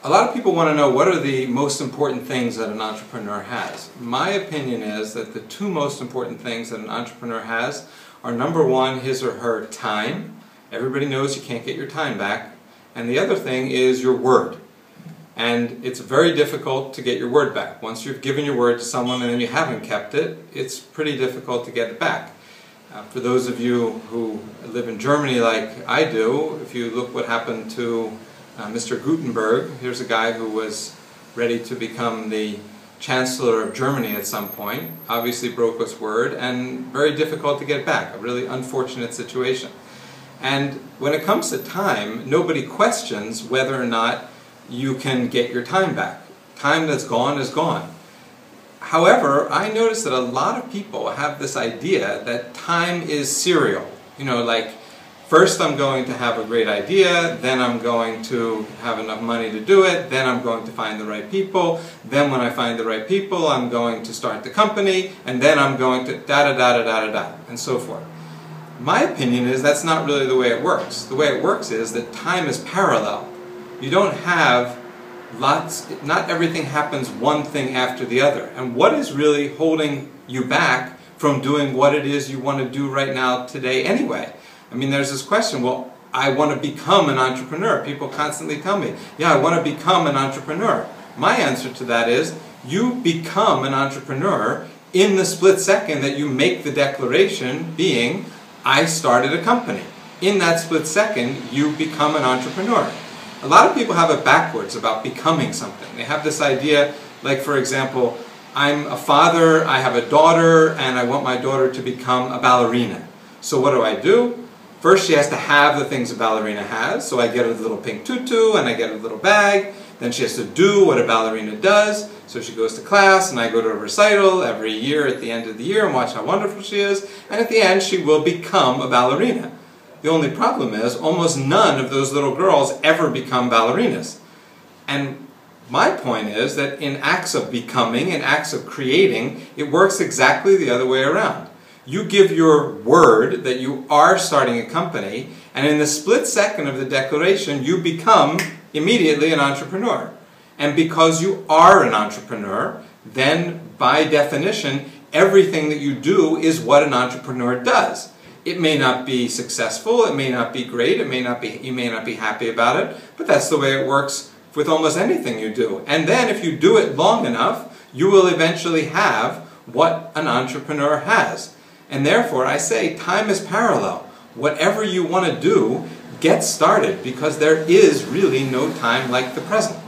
A lot of people want to know what are the most important things that an entrepreneur has. My opinion is that the two most important things that an entrepreneur has are, number one, his or her time. Everybody knows you can't get your time back. And the other thing is your word. And it's very difficult to get your word back. Once you've given your word to someone and then you haven't kept it, it's pretty difficult to get it back. For those of you who live in Germany like I do, if you look what happened to Mr. Gutenberg, here's a guy who was ready to become the Chancellor of Germany at some point, obviously broke his word, and very difficult to get back, a really unfortunate situation. And when it comes to time, nobody questions whether or not you can get your time back. Time that's gone is gone. However, I notice that a lot of people have this idea that time is serial. You know, like, first I'm going to have a great idea, then I'm going to have enough money to do it, then I'm going to find the right people, then when I find the right people I'm going to start the company, and then I'm going to da-da-da-da-da-da-da, and so forth. My opinion is that's not really the way it works. The way it works is that time is parallel. You don't have not everything happens one thing after the other. And what is really holding you back from doing what it is you want to do right now today anyway? I mean, there's this question, well, I want to become an entrepreneur. People constantly tell me, yeah, I want to become an entrepreneur. My answer to that is, you become an entrepreneur in the split second that you make the declaration being, I started a company. In that split second, you become an entrepreneur. A lot of people have it backwards about becoming something. They have this idea, like, for example, I'm a father, I have a daughter, and I want my daughter to become a ballerina. So what do? First she has to have the things a ballerina has, so I get her the little pink tutu and I get her the little bag. Then she has to do what a ballerina does, so she goes to class and I go to a recital every year at the end of the year and watch how wonderful she is, and at the end she will become a ballerina. The only problem is almost none of those little girls ever become ballerinas. And my point is that in acts of becoming, in acts of creating, it works exactly the other way around. You give your word that you are starting a company, and in the split second of the declaration, you become immediately an entrepreneur. And because you are an entrepreneur, then by definition, everything that you do is what an entrepreneur does. It may not be successful, it may not be great, you may not be happy about it, but that's the way it works with almost anything you do. And then if you do it long enough, you will eventually have what an entrepreneur has. And therefore, I say, time is parallel. Whatever you want to do, get started, because there is really no time like the present.